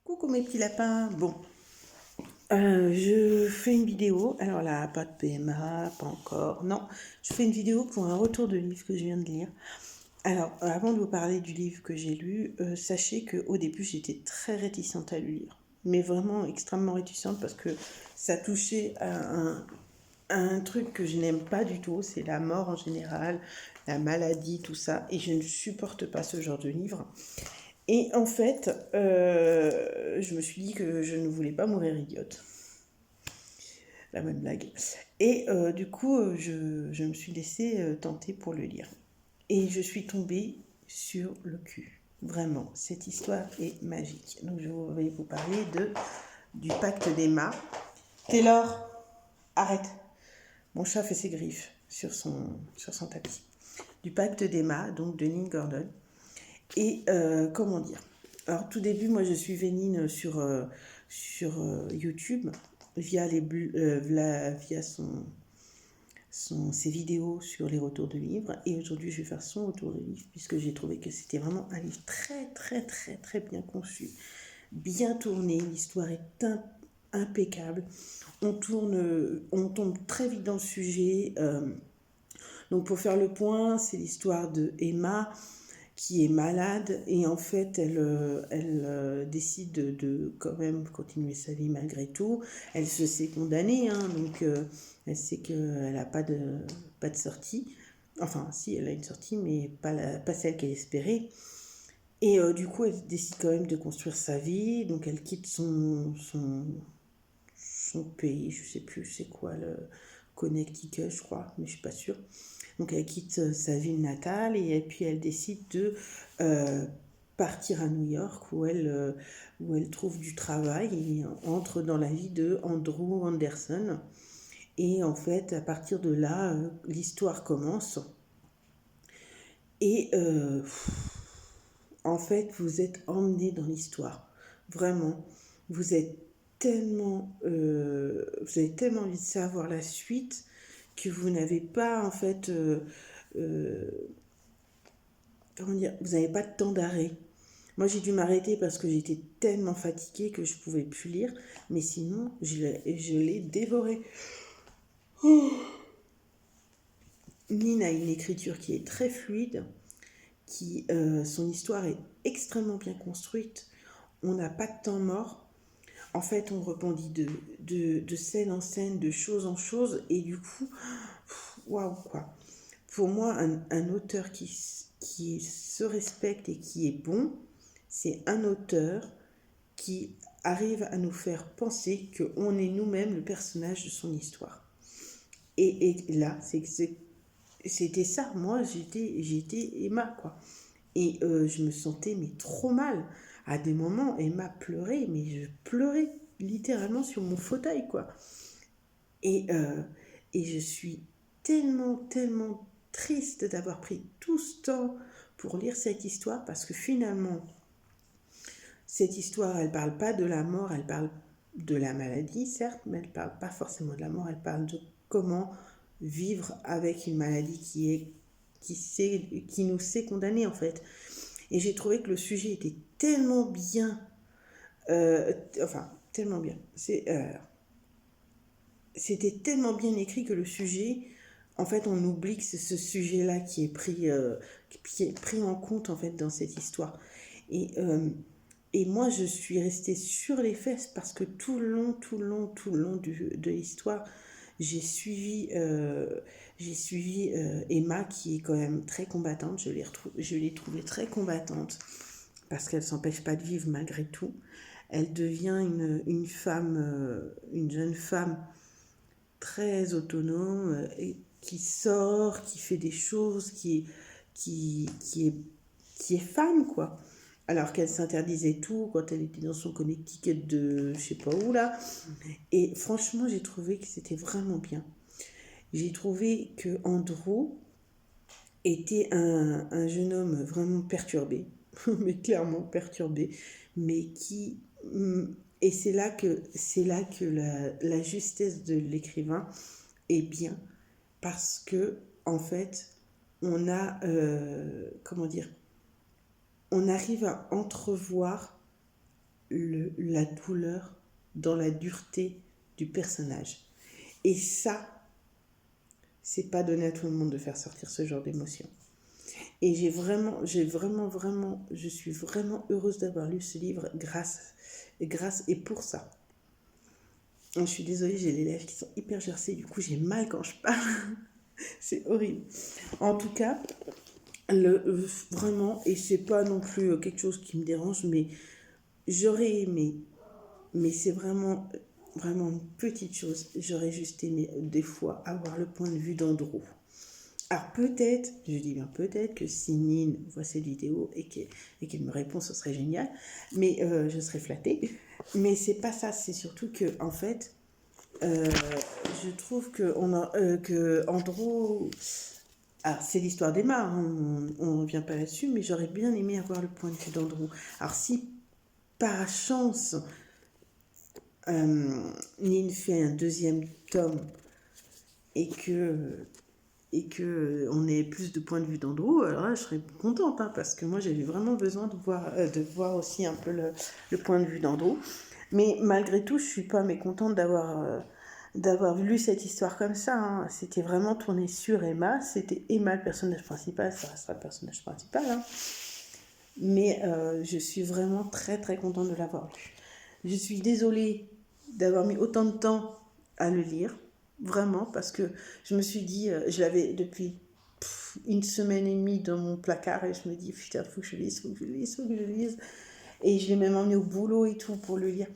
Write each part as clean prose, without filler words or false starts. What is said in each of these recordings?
Coucou mes petits lapins. Bon, je fais une vidéo. Alors là, pas de PMA, pas encore. Non, je fais une vidéo pour un retour de livre que je viens de lire. Alors, avant de vous parler du livre que j'ai lu, sachez qu'au début, j'étais très réticente à le lire. Mais vraiment extrêmement réticente parce que ça touchait à un truc que je n'aime pas du tout. C'est la mort en général, la maladie, tout ça. Et je ne supporte pas ce genre de livre. Et en fait, je me suis dit que je ne voulais pas mourir idiote. La bonne blague. Et du coup, je me suis laissée tenter pour le lire. Et je suis tombée sur le cul. Vraiment, cette histoire est magique. Donc je vais vous parler du pacte d'Emma. Taylor, arrête. Mon chat fait ses griffes sur son tapis. Du pacte d'Emma, donc de Nin Gordon. Et comment dire? Alors tout début, moi je suivais Nine sur YouTube via ses vidéos sur les retours de livres. Et aujourd'hui, je vais faire son retour de livre puisque j'ai trouvé que c'était vraiment un livre très très très très bien conçu, bien tourné. L'histoire est impeccable. On tombe très vite dans le sujet. Donc pour faire le point, c'est l'histoire de Emma qui est malade et en fait elle décide de quand même continuer sa vie malgré tout. Elle se sait condamnée, hein, donc elle sait qu'elle n'a pas de sortie. Enfin si, elle a une sortie mais pas celle qu'elle espérait. Et du coup elle décide quand même de construire sa vie, donc elle quitte son pays, je sais plus c'est quoi, le Connecticut je crois, mais je suis pas sûre. Donc elle quitte sa ville natale et puis elle décide de partir à New York où elle trouve du travail et entre dans la vie de Andrew Anderson. Et en fait, à partir de là, l'histoire commence. Et en fait, vous êtes emmené dans l'histoire. Vraiment. Vous êtes vous avez tellement envie de savoir la suite que vous n'avez pas, en fait, comment dire, vous n'avez pas de temps d'arrêt. Moi, j'ai dû m'arrêter parce que j'étais tellement fatiguée que je ne pouvais plus lire. Mais sinon, je l'ai dévoré. Nina a une écriture qui est très fluide, son histoire est extrêmement bien construite. On n'a pas de temps mort. En fait, on rebondit de scène en scène, de chose en chose. Et du coup, waouh, quoi. Pour moi, un auteur qui se respecte et qui est bon, c'est un auteur qui arrive à nous faire penser qu'on est nous-mêmes le personnage de son histoire. Et là, c'était ça. Moi, j'étais Emma, quoi. Et je me sentais mais trop mal. À des moments, Emma pleurait, mais je pleurais littéralement sur mon fauteuil, quoi. Et, euh, et je suis tellement, tellement triste d'avoir pris tout ce temps pour lire cette histoire parce que finalement, cette histoire, elle parle pas de la mort, elle parle de la maladie, certes, mais elle parle pas forcément de la mort, elle parle de comment vivre avec une maladie qui nous sait condamner en fait. Et j'ai trouvé que le sujet était tellement bien, tellement bien. C'était tellement bien écrit que le sujet, en fait, on oublie que c'est ce sujet-là qui est pris en compte en fait dans cette histoire. Et et moi, je suis restée sur les fesses parce que tout le long de l'histoire, j'ai suivi Emma qui est quand même très combattante. Je l'ai trouvée très combattante parce qu'elle ne s'empêche pas de vivre malgré tout. Elle devient une femme, une jeune femme très autonome et qui sort, qui fait des choses, qui, qui, est, qui est femme, quoi. Alors qu'elle s'interdisait tout quand elle était dans son Connecticut de je sais pas où là. Et franchement, j'ai trouvé que c'était vraiment bien. J'ai trouvé que Andrew était un jeune homme vraiment perturbé, mais clairement perturbé, mais qui et c'est là que la justesse de l'écrivain est bien parce que en fait on a comment dire, on arrive à entrevoir la douleur dans la dureté du personnage. Et ça, c'est pas donné à tout le monde de faire sortir ce genre d'émotion. Et je suis vraiment heureuse d'avoir lu ce livre grâce et pour ça. Je suis désolée, j'ai les lèvres qui sont hyper gercées, du coup j'ai mal quand je parle. C'est horrible. En tout cas, vraiment, et c'est pas non plus quelque chose qui me dérange, mais j'aurais aimé, mais c'est vraiment une petite chose, j'aurais juste aimé des fois avoir le point de vue d'Andrew. Alors peut-être, je dis bien peut-être, que si Nine voit cette vidéo et qu'elle me répond, ce serait génial, mais je serais flattée. Mais c'est pas ça, c'est surtout que, en fait, je trouve que Andrew... Alors, c'est l'histoire d'Emma, hein, on ne revient pas là-dessus, mais j'aurais bien aimé avoir le point de vue d'Andrew. Alors, si par chance, Nine fait un deuxième tome et que on ait plus de points de vue d'Andrew, alors là, je serais contente, hein, parce que moi, j'avais vraiment besoin de voir aussi un peu le point de vue d'Andrew. Mais malgré tout, je ne suis pas mécontente d'avoir lu cette histoire comme ça. Hein. C'était vraiment tourné sur Emma. C'était Emma le personnage principal, ça restera le personnage principal. Hein. Mais je suis vraiment très très contente de l'avoir lu. Je suis désolée d'avoir mis autant de temps à le lire, vraiment, parce que je me suis dit, je l'avais depuis une semaine et demie dans mon placard et je me dis, putain, faut que je lise. Et je l'ai même emmené au boulot et tout pour le lire.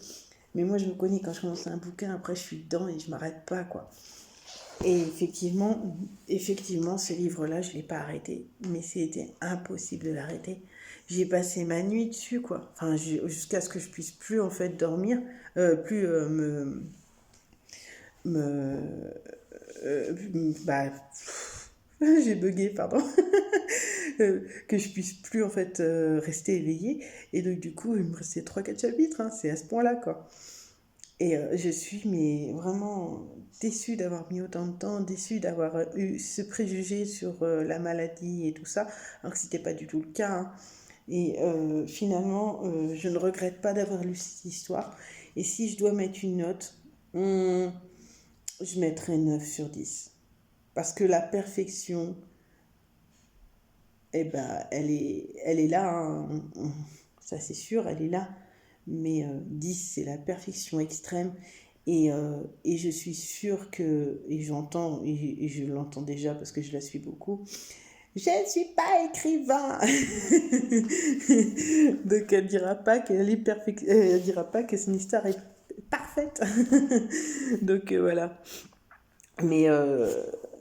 Mais moi, je me connais, quand je commence un bouquin, après, je suis dedans et je m'arrête pas, quoi. Et effectivement, ce livre-là, je ne l'ai pas arrêté. Mais c'était impossible de l'arrêter. J'ai passé ma nuit dessus, quoi. Enfin, jusqu'à ce que je puisse plus, en fait, dormir, plus bah, j'ai bugué, pardon. Que je puisse plus, en fait, rester éveillée. Et donc, du coup, il me restait 3-4 chapitres, hein. C'est à ce point-là, quoi. Et je suis mais vraiment déçue d'avoir mis autant de temps, déçue d'avoir eu ce préjugé sur la maladie et tout ça, alors que ce n'était pas du tout le cas. Hein. Et finalement, je ne regrette pas d'avoir lu cette histoire. Et si je dois mettre une note, je mettrai 9 sur 10. Parce que la perfection, eh ben, elle est là. Hein. Ça, c'est sûr, elle est là. Mais 10, c'est la perfection extrême. Et je suis sûre que, et j'entends, et je l'entends déjà parce que je la suis beaucoup, je ne suis pas écrivain. Donc elle dira pas qu'elle est elle dira pas que son histoire est parfaite. Donc voilà. Mais,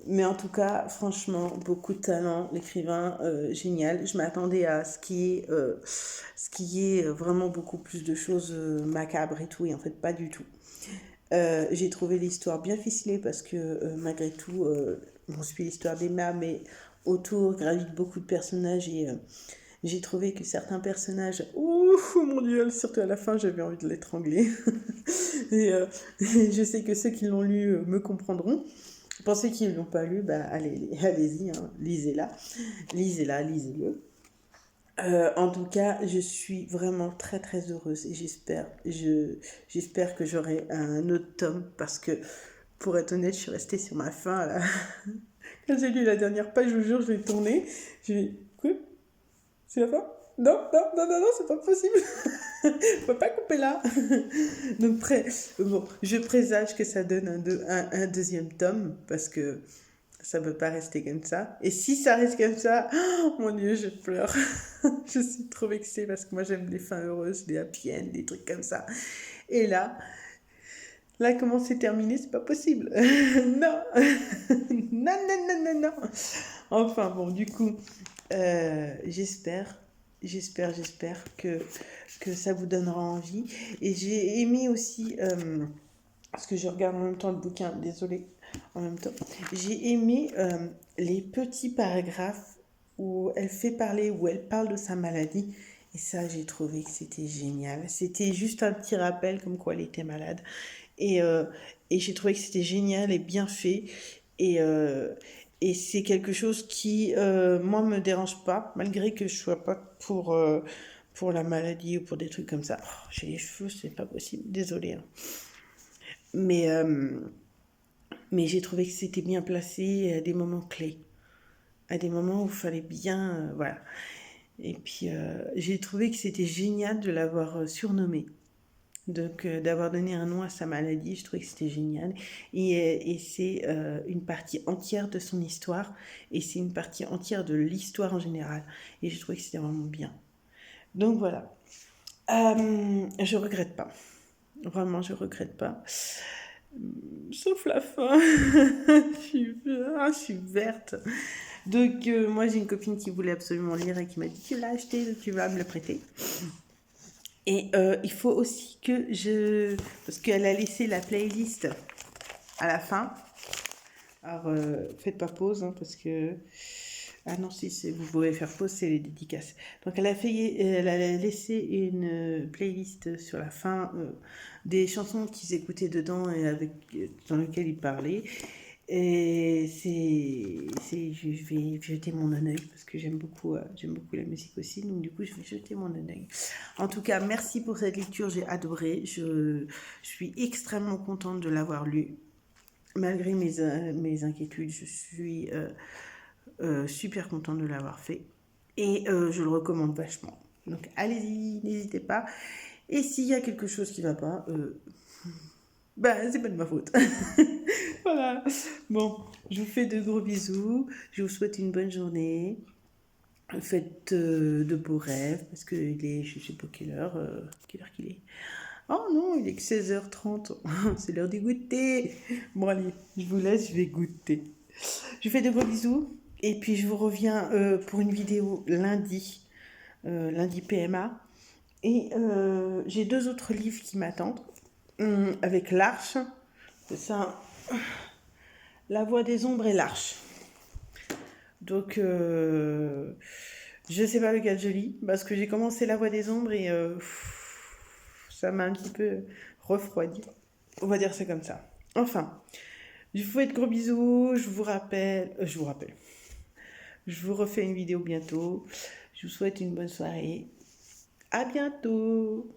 mais en tout cas, franchement, beaucoup de talent, l'écrivain, génial. Je m'attendais à ce qui est vraiment beaucoup plus de choses macabres et tout, et en fait, pas du tout. J'ai trouvé l'histoire bien ficelée parce que malgré tout, on suit l'histoire d'Emma, mais autour gravitent beaucoup de personnages et j'ai trouvé que certains personnages, oh mon dieu, surtout à la fin, j'avais envie de l'étrangler. et je sais que ceux qui l'ont lu me comprendront. Pensez qu'ils ne l'ont pas lu, bah allez-y, hein, lisez-le. En tout cas, je suis vraiment très très heureuse et j'espère que j'aurai un autre tome parce que, pour être honnête, je suis restée sur ma faim là. Quand j'ai lu la dernière page, je vous jure, je l'ai tournée. J'ai dit, quoi? C'est la fin? Non, c'est pas possible. On peut pas couper là. Donc, bon, je présage que ça donne un deuxième tome parce que ça ne peut pas rester comme ça. Et si ça reste comme ça, oh mon dieu, je pleure. Je suis trop vexée parce que moi j'aime les fins heureuses, les happy end, des trucs comme ça. Et là comment c'est terminé, c'est pas possible. Non. Non. Enfin bon, du coup, j'espère que ça vous donnera envie. Et j'ai aimé aussi, parce que je regarde en même temps le bouquin, désolée, en même temps, j'ai aimé les petits paragraphes où elle fait parler, où elle parle de sa maladie. Et ça, j'ai trouvé que c'était génial. C'était juste un petit rappel comme quoi elle était malade. Et, euh, et j'ai trouvé que c'était génial et bien fait. Et, euh, et c'est quelque chose qui, moi, me dérange pas, malgré que je sois pas pour la maladie ou pour des trucs comme ça. Oh, j'ai les cheveux, c'est pas possible, désolée. Hein. Mais, euh, mais j'ai trouvé que c'était bien placé à des moments clés, à des moments où il fallait bien, voilà. Et puis j'ai trouvé que c'était génial de l'avoir surnommé. Donc d'avoir donné un nom à sa maladie, je trouvais que c'était génial. Et c'est une partie entière de son histoire, et c'est une partie entière de l'histoire en général. Et je trouvais que c'était vraiment bien. Donc voilà. Je regrette pas. Vraiment, je regrette pas. Sauf la fin. Je suis verte. Donc moi j'ai une copine qui voulait absolument lire et qui m'a dit tu l'as acheté, donc tu vas me le prêter. Et il faut aussi que je... Parce qu'elle a laissé la playlist à la fin. Alors faites pas pause hein, parce que... Ah non, si vous pouvez faire pause, c'est les dédicaces. Donc elle a laissé une playlist sur la fin des chansons qu'ils écoutaient dedans et dans lesquelles ils parlaient. Et je vais jeter mon œil parce que j'aime beaucoup la musique aussi. Donc du coup, je vais jeter mon œil. En tout cas, merci pour cette lecture, j'ai adoré. Je suis extrêmement contente de l'avoir lu. Malgré mes inquiétudes, je suis super contente de l'avoir fait. Et je le recommande vachement. Donc allez-y, n'hésitez pas. Et s'il y a quelque chose qui ne va pas, c'est pas de ma faute. Voilà. Bon, je vous fais de gros bisous. Je vous souhaite une bonne journée. Faites de beaux rêves parce que je sais pas quelle heure qu'il est. Oh non, il est que 16h30. C'est l'heure du goûter. Bon allez, je vous laisse, je vais goûter. Je vous fais de gros bisous. Et puis je vous reviens pour une vidéo lundi. Lundi PMA. Et j'ai 2 autres livres qui m'attendent. Avec l'Arche. C'est ça. La Voix des ombres et l'Arche. Donc, je sais pas lequel je lis, parce que j'ai commencé La Voix des ombres et ça m'a un petit peu refroidi. On va dire ça comme ça. Enfin, je vous fais de gros bisous, je vous rappelle, je vous refais une vidéo bientôt. Je vous souhaite une bonne soirée. À bientôt.